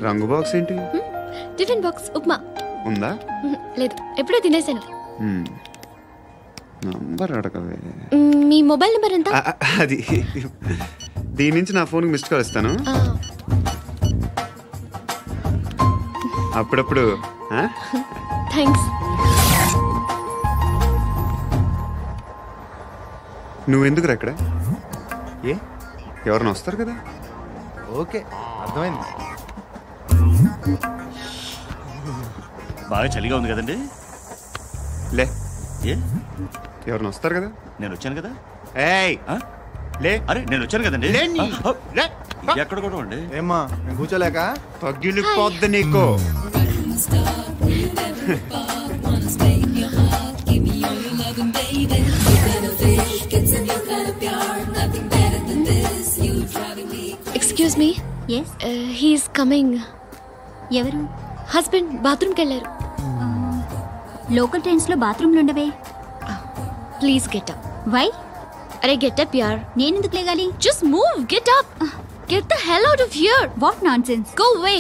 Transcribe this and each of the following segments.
రంగు బాక్స్ ఏంటి? Tiffin box upma ఉందా? లేదు, ఎప్పుడో తినేసాను. నంబర్ అడగవే. మీ మొబైల్ నెంబర్ ఎంత? అది దీని నుంచి నా ఫోన్కి మిస్డ్ కాల్ ఇస్తాను. అప్పుడప్పుడు. థ్యాంక్స్. నువ్వెందుకురా ఇక్కడ? ఏ ఎవరైనా వస్తారు కదా? ఓకే, అర్థమైంది. బాగా చలిగా ఉంది కదండి. లే, ఏ ఎవరైనా వస్తారు కదా? నేను వచ్చాను కదా. ఏయ్ లే. అరే నేను వచ్చాను కదండి. ఎక్కడ కూడా అండి. ఏమ్మా నేను కూర్చోలేక తగ్గిలిపోద్ది నీకు. Excuse me. yes he's coming. ఎవరు? హస్బెండ్ బాత్రూమ్కి వెళ్ళారు. లోకల్ ట్రైన్స్ లో బాత్రూమ్లు ఉండవే. Please get up. వై? అరే గెట్ అప్ యార్. నేను ఎందుకు లేగాలి? Just move, get up. Get the hell out of here. What nonsense. Go away.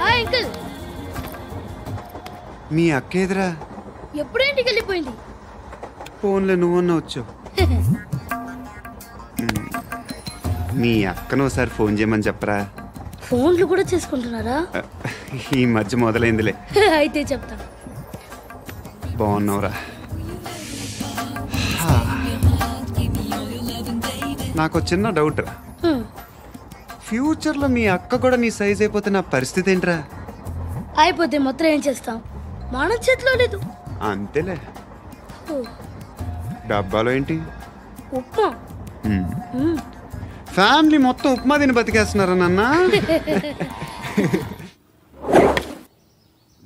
Hi uncle. మీ అక్క ఎదురా? ఎప్పుడు ఇంటికి వెళ్ళిపోయింది. ఫోన్లో నువ్వన్నా వచ్చావు. మీ అక్కను ఒకసారి ఫోన్ చేయమని చెప్పరా. ఫోన్లు కూడా చేసుకుంటున్నారా? ఈ మధ్య మొదలైందిలే. అయితే చెప్తా. బాగున్నావురా? నాకు చిన్న డౌట్ రా. ఫ్యూచర్లో మీ అక్క కూడా నీ సైజ్ అయిపోతే నా పరిస్థితి ఏంట్రా? అయిపోతే మొత్తం ఏం చేస్తాం, మన చేతిలో లేదు. అంతేలే. డబ్బాలో ఏంటి? ఉప్మా. ఫ్యామిలీ మొత్తం ఉప్మా తిని బతికేస్తున్నారా నాన్న?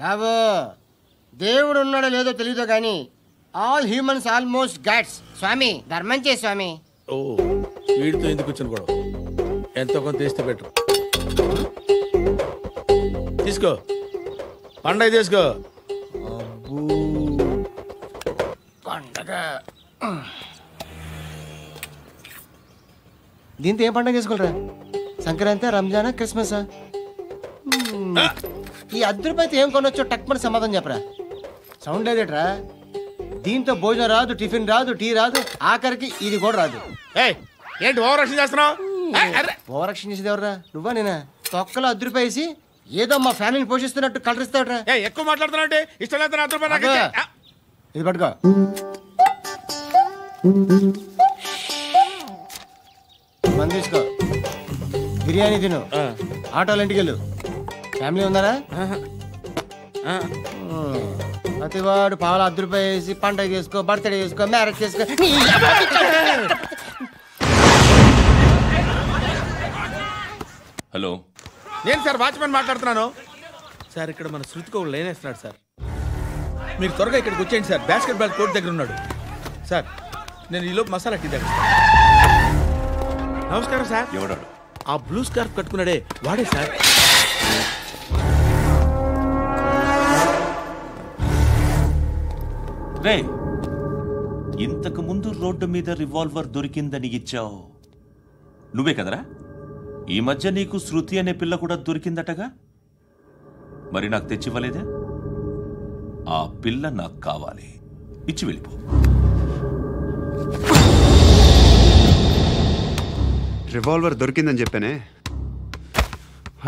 బాబు, దేవుడు ఉన్నాడో లేదో తెలియదు కానీ ఆల్ హ్యూమన్స్ ఆల్మోస్ట్ గాడ్స్. స్వామి ధర్మం చే స్వామి. ఓ వీడితో ఎందుకు వచ్చిన గొడవ? ఎంతో కొంత తీస్తే పెట్టు. తీసుకో, పండగ తీసుకో. పండగ దీంతో ఏం పండగ చేసుకోరా? సంక్రాంతి, రంజానా, క్రిస్మసా? ఈ రూపాయలతో ఏం కొనొచ్చో టక్మని సమాధానం చెప్పరా. సౌండ్ లేదేట్రా? దీంతో భోజనం రాదు, టిఫిన్ రాదు, టీ రాదు, ఆఖరికి ఇది కూడా రాదు. ఏంటి ఓవర్ రక్షణ చేస్తున్నావు? ఓవర్ రక్షణ చేసేది ఎవరా? నువ్వా నేనా? తొక్కలో రూపాయి వేసి ఏదో మా ఫ్యామిలీని పోషిస్తున్నట్టు కలరిస్తాడ్రా. ఎక్కువ మాట్లాడుతున్నావు. ఇష్టం లేదు. ఇది పట్టుకో. మంది తీసుకో, బిర్యానీ తిను, ఆటోలు ఇంటికి వెళ్ళు. ఫ్యామిలీ ఉన్నారా? ప్రతివాడు పావులు రూపాయలు వేసి పండగ చేసుకో, బర్త్డే చేసుకో, మ్యారేజ్ చేసుకో. హలో, నేను సార్ వాచ్మెన్ మాట్లాడుతున్నాను. సార్ ఇక్కడ మన శృతికో లేనేస్తున్నాడు సార్. మీరు త్వరగా ఇక్కడికి వచ్చేయండి సార్. బాస్కెట్ బాల్ కోర్ట్ దగ్గర ఉన్నాడు సార్. నేను ఈలోపు మసాలా టీ దగ్గర. నమస్కారం సార్. ఎవడాడు? ఆ బ్లూ స్కార్ఫ్ కట్టుకున్నాడే వాడే సార్. రే, ఇంతకు ముందు రోడ్డు మీద రివాల్వర్ దొరికిందని ఇచ్చావు నువ్వే కదరా? ఈ మధ్య నీకు శృతి అనే పిల్ల కూడా దొరికిందటగా? మరి నాకు తెచ్చివ్వలేదే? ఆ పిల్ల నాకు కావాలి, ఇచ్చి వెళ్ళిపో. రివాల్వర్ దొరికిందని చెప్పానే,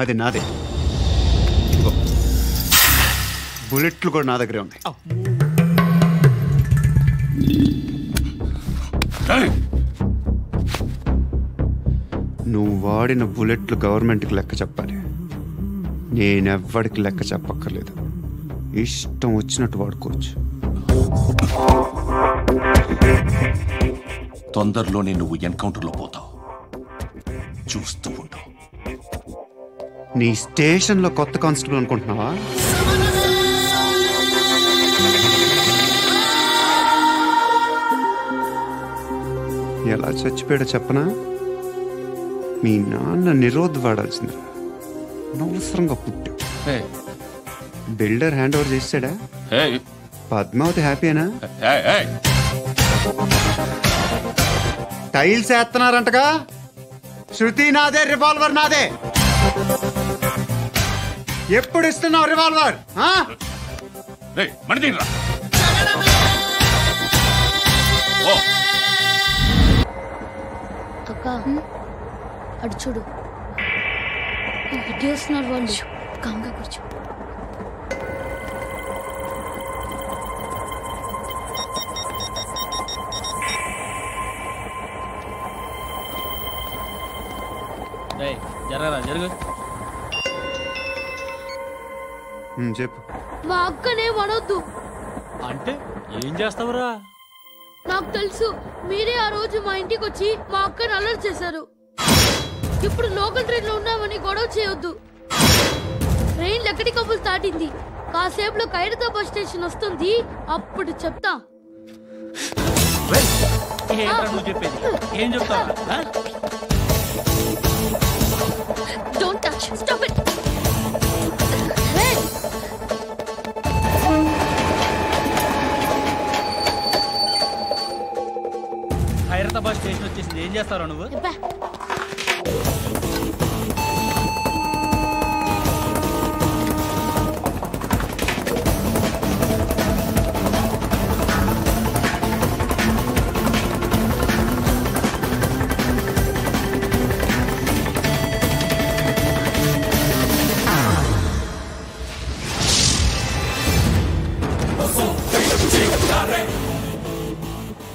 అది నాదే. బుల్లెట్లు కూడా నా దగ్గరే ఉన్నాయి. నువ్వు వాడిన బుల్లెట్లు గవర్నమెంట్కి లెక్క చెప్పాలి. నేనెవ్వడికి లెక్క చెప్పక్కర్లేదు. ఇష్టం వచ్చినట్టు వాడుకోవచ్చు. తొందరలోనే నువ్వు ఎన్కౌంటర్లో పోతావు, చూస్తూ ఉంటావు. నీ స్టేషన్లో కొత్త కానిస్టేబుల్ అనుకుంటున్నావా? ఎలా చచ్చిపోయాడో చెప్పనా? మీ నాన్న నిరోధ్ వాడాల్సిందిరా. అనవసరంగా పుట్టావు. బిల్డర్ హ్యాండ్ ఓవర్ చేసాడా? పద్మావతి హ్యాపీనా? ఏయ్, ఏయ్. టైల్స్ వేస్తున్నారంటగా. శృతి నాదే, రివాల్వర్ నాదే. ఎప్పుడు ఇస్తున్నావు రివాల్వర్? రేయ్, మణి తీయరా. ఓ, అక్క అటు చూడు, ఇటు వస్తున్నారు వాళ్ళు. కాంగా కూర్చో. జరగరా జరుగు. చెప్పు. మా అక్కనే వడొద్దు. అంటే ఏం చేస్తావురా? నాకు తెలుసు, మీరే ఆ రోజు మా ఇంటికి వచ్చి మా అక్కని అలర్ట్ చేశారు. ఇప్పుడు లోకల్ ట్రైన్ లో ఉన్నామని గొడవ చేయొద్దు. ట్రైన్ ఎక్కడి కబుల్ దాటింది. కాసేపులో ఖైరతాబాద్ స్టేషన్ వస్తుంది, అప్పుడు చెప్తా. నువ్వు చెప్పేది ఏం చెప్తావా? Don't touch, stop it. Khairatabad station వచ్చేసింది, ఏం చేస్తారా నువ్వు?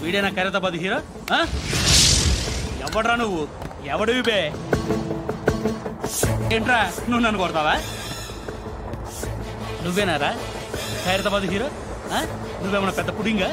వీడేనా ఖైరతాబాద్ హీరో? ఎవడ్రా నువ్వు? ఎవడివి బే? ఏంట్రా నువ్వు నన్ను కొడతావా? నువ్వేనారా ఖైరతాబాద్ హీరో? నువ్వేమన్నా పెద్ద పుడింగా?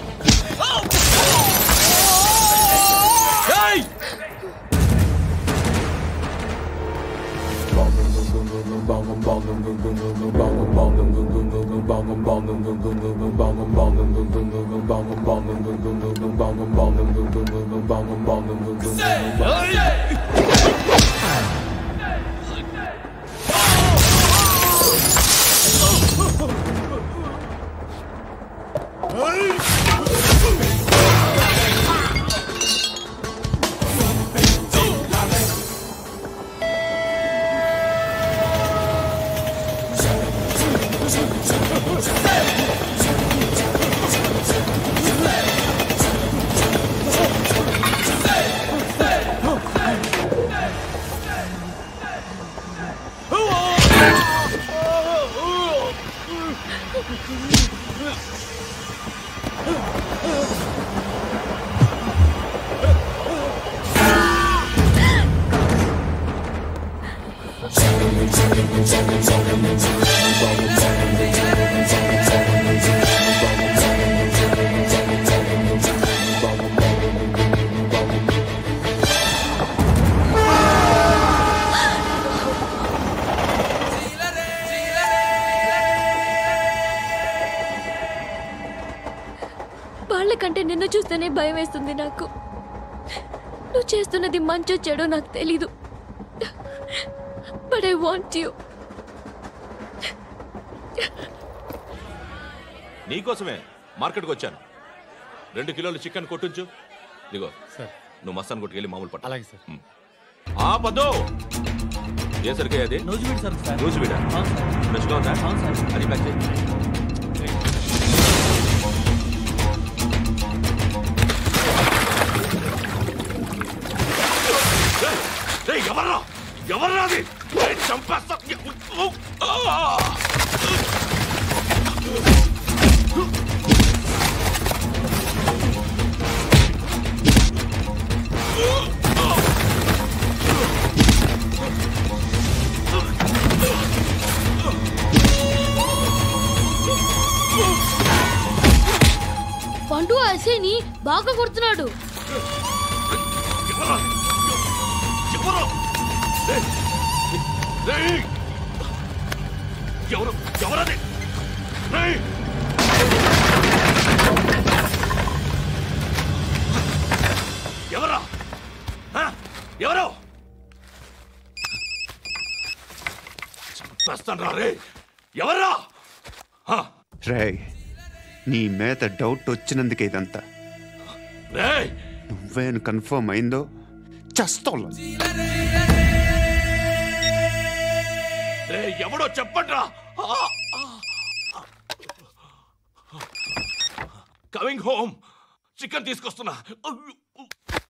వాళ్ళకంటే నిన్ను చూస్తేనే భయం వేస్తుంది నాకు. నువ్వు చేస్తున్నది మంచో చెడో నాకు తెలీదు, బట్ ఐ వాంట్ యు. నీకోసమే మార్కెట్కి వచ్చాను. 2 కిలోలు చికెన్ కొట్టుంచు. ఇదిగో సార్. నువ్వు మస్తాన్ కొట్టుకెళ్ళి మామూలు పట్టు. అలాగే సార్. పద్దు ఏ సరికే అది? నూజివీడు సార్. సార్ నూజివీడా? ఫ్రెష్గా ఉందా? అవును సార్. అది ప్యాక్ చేయి. ఎవర్రా ఎవర్రా అది? చంపేస్తా. పండు అసేని బాగా కొడుతున్నాడు. ఎవరది? ఎవరా? ఎవరు? చంపేస్తాను రా రే. ఎవర్రా? రే, నీ మీద డౌట్ వచ్చినందుకే ఇదంతా. నువ్వేను కన్ఫర్మ్ అయిందో చస్తావు. ఎవడో చెప్పట్రా. Coming home. చికెన్ తీసుకొస్తున్నా.